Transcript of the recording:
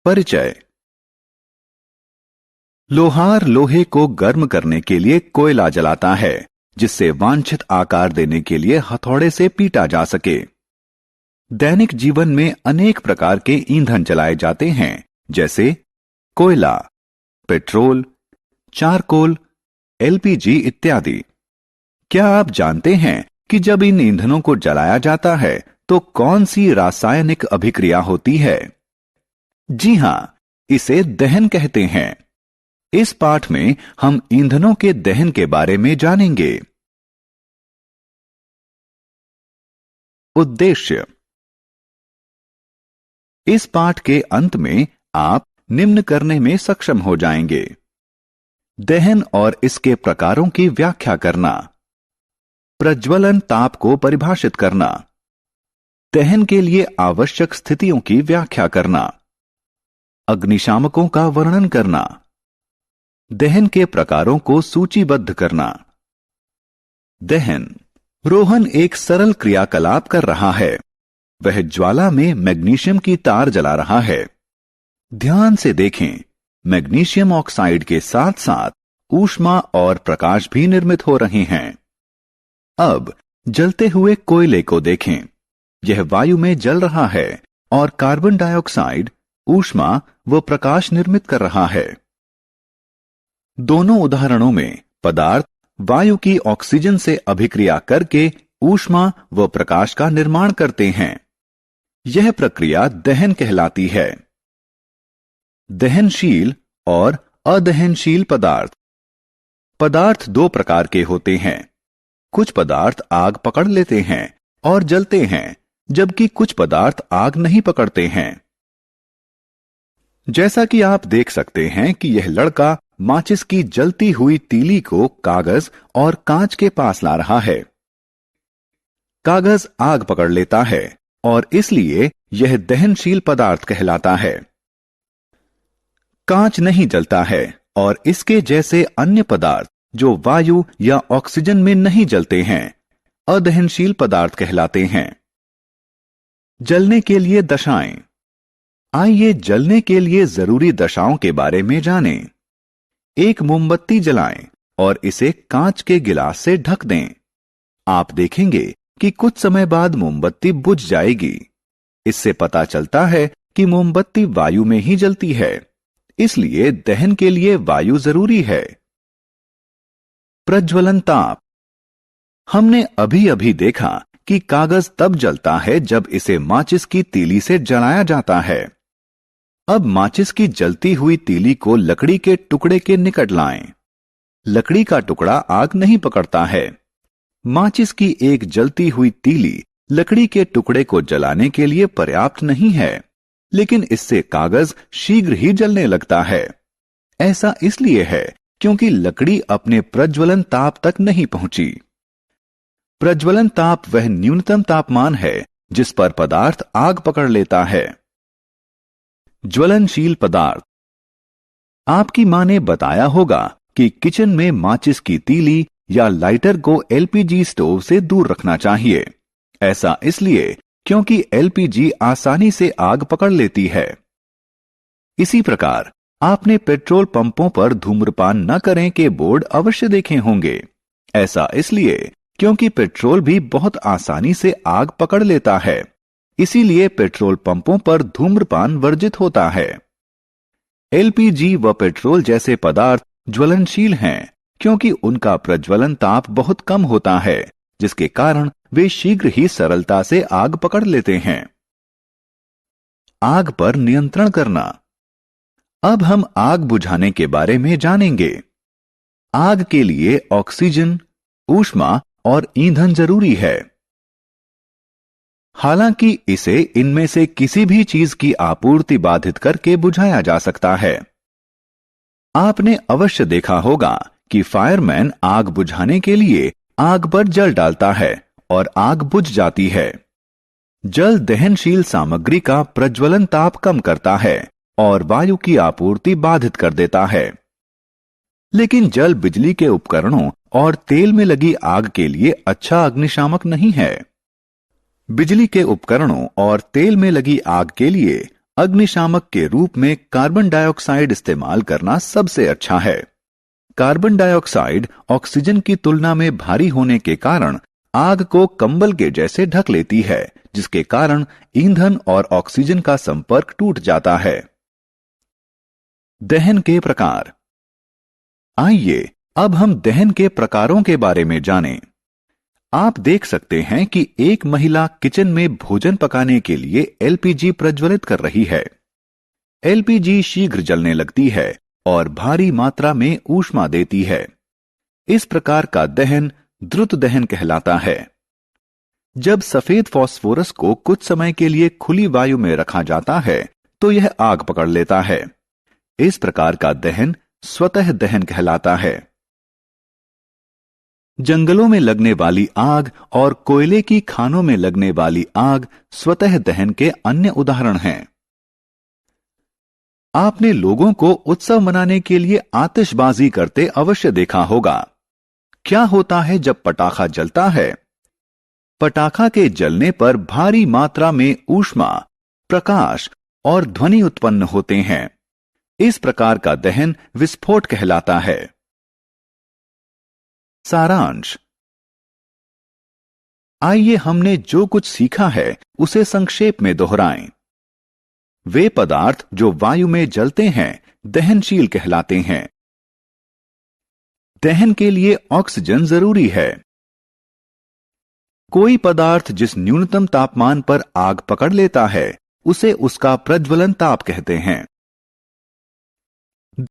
परिचय। लोहार लोहे को गर्म करने के लिए कोयला जलाता है, जिससे वांछित आकार देने के लिए हथौड़े से पीटा जा सके। दैनिक जीवन में अनेक प्रकार के ईंधन जलाए जाते हैं, जैसे कोयला, पेट्रोल, चारकोल, एलपीजी इत्यादि। क्या आप जानते हैं कि जब इन ईंधनों को जलाया जाता है तो कौन सी रासायनिक अभिक्रिया होती है? जी हां, इसे दहन कहते हैं। इस पाठ में हम ईंधनों के दहन के बारे में जानेंगे। उद्देश्य। इस पाठ के अंत में आप निम्न करने में सक्षम हो जाएंगे: दहन और इसके प्रकारों की व्याख्या करना, प्रज्वलन ताप को परिभाषित करना, दहन के लिए आवश्यक स्थितियों की व्याख्या करना, अग्निशामकों का वर्णन करना, दहन के प्रकारों को सूचीबद्ध करना। दहन। रोहन एक सरल क्रियाकलाप कर रहा है। वह ज्वाला में मैग्नीशियम की तार जला रहा है। ध्यान से देखें, मैग्नीशियम ऑक्साइड के साथ साथ ऊष्मा और प्रकाश भी निर्मित हो रहे हैं। अब जलते हुए कोयले को देखें। यह वायु में जल रहा है और कार्बन डाइऑक्साइड, ऊष्मा व प्रकाश निर्मित कर रहा है। दोनों उदाहरणों में पदार्थ वायु की ऑक्सीजन से अभिक्रिया करके ऊष्मा व प्रकाश का निर्माण करते हैं। यह प्रक्रिया दहन कहलाती है। दहनशील और अदहनशील पदार्थ। पदार्थ दो प्रकार के होते हैं। कुछ पदार्थ आग पकड़ लेते हैं और जलते हैं, जबकि कुछ पदार्थ आग नहीं पकड़ते हैं। जैसा कि आप देख सकते हैं कि यह लड़का माचिस की जलती हुई तीली को कागज और कांच के पास ला रहा है। कागज आग पकड़ लेता है और इसलिए यह दहनशील पदार्थ कहलाता है। कांच नहीं जलता है और इसके जैसे अन्य पदार्थ जो वायु या ऑक्सीजन में नहीं जलते हैं, अदहनशील पदार्थ कहलाते हैं। जलने के लिए दशाएं। आइए जलने के लिए जरूरी दशाओं के बारे में जानें। एक मोमबत्ती जलाएं और इसे कांच के गिलास से ढक दें। आप देखेंगे कि कुछ समय बाद मोमबत्ती बुझ जाएगी। इससे पता चलता है कि मोमबत्ती वायु में ही जलती है, इसलिए दहन के लिए वायु जरूरी है। प्रज्वलन ताप। हमने अभी अभी देखा कि कागज तब जलता है जब इसे माचिस की तीली से जलाया जाता है। अब माचिस की जलती हुई तीली को लकड़ी के टुकड़े के निकट लाएं। लकड़ी का टुकड़ा आग नहीं पकड़ता है। माचिस की एक जलती हुई तीली लकड़ी के टुकड़े को जलाने के लिए पर्याप्त नहीं है, लेकिन इससे कागज शीघ्र ही जलने लगता है। ऐसा इसलिए है क्योंकि लकड़ी अपने प्रज्वलन ताप तक नहीं पहुंची। प्रज्वलन ताप वह न्यूनतम तापमान है जिस पर पदार्थ आग पकड़ लेता है। ज्वलनशील पदार्थ। आपकी मां ने बताया होगा कि किचन में माचिस की तीली या लाइटर को एलपीजी स्टोव से दूर रखना चाहिए। ऐसा इसलिए क्योंकि एलपीजी आसानी से आग पकड़ लेती है। इसी प्रकार आपने पेट्रोल पंपों पर धूम्रपान न करें के बोर्ड अवश्य देखे होंगे। ऐसा इसलिए क्योंकि पेट्रोल भी बहुत आसानी से आग पकड़ लेता है, इसीलिए पेट्रोल पंपों पर धूम्रपान वर्जित होता है। एलपीजी व पेट्रोल जैसे पदार्थ ज्वलनशील हैं क्योंकि उनका प्रज्वलन ताप बहुत कम होता है, जिसके कारण वे शीघ्र ही सरलता से आग पकड़ लेते हैं। आग पर नियंत्रण करना। अब हम आग बुझाने के बारे में जानेंगे। आग के लिए ऑक्सीजन, ऊष्मा और ईंधन जरूरी है। हालांकि इसे इनमें से किसी भी चीज की आपूर्ति बाधित करके बुझाया जा सकता है। आपने अवश्य देखा होगा कि फायरमैन आग बुझाने के लिए आग पर जल डालता है और आग बुझ जाती है। जल दहनशील सामग्री का प्रज्वलन ताप कम करता है और वायु की आपूर्ति बाधित कर देता है। लेकिन जल बिजली के उपकरणों और तेल में लगी आग के लिए अच्छा अग्निशामक नहीं है। बिजली के उपकरणों और तेल में लगी आग के लिए अग्निशामक के रूप में कार्बन डाइऑक्साइड इस्तेमाल करना सबसे अच्छा है। कार्बन डाइऑक्साइड ऑक्सीजन की तुलना में भारी होने के कारण आग को कंबल के जैसे ढक लेती है, जिसके कारण ईंधन और ऑक्सीजन का संपर्क टूट जाता है। दहन के प्रकार। आइए अब हम दहन के प्रकारों के बारे में जानें। आप देख सकते हैं कि एक महिला किचन में भोजन पकाने के लिए एलपीजी प्रज्वलित कर रही है। एलपीजी शीघ्र जलने लगती है और भारी मात्रा में ऊष्मा देती है। इस प्रकार का दहन द्रुत दहन कहलाता है। जब सफेद फास्फोरस को कुछ समय के लिए खुली वायु में रखा जाता है तो यह आग पकड़ लेता है। इस प्रकार का दहन स्वतः दहन कहलाता है। जंगलों में लगने वाली आग और कोयले की खानों में लगने वाली आग स्वतः दहन के अन्य उदाहरण हैं। आपने लोगों को उत्सव मनाने के लिए आतिशबाजी करते अवश्य देखा होगा। क्या होता है जब पटाखा जलता है? पटाखा के जलने पर भारी मात्रा में ऊष्मा, प्रकाश और ध्वनि उत्पन्न होते हैं। इस प्रकार का दहन विस्फोट कहलाता है। सारांश। आइए हमने जो कुछ सीखा है उसे संक्षेप में दोहराएं। वे पदार्थ जो वायु में जलते हैं दहनशील कहलाते हैं। दहन के लिए ऑक्सीजन जरूरी है। कोई पदार्थ जिस न्यूनतम तापमान पर आग पकड़ लेता है उसे उसका प्रज्वलन ताप कहते हैं।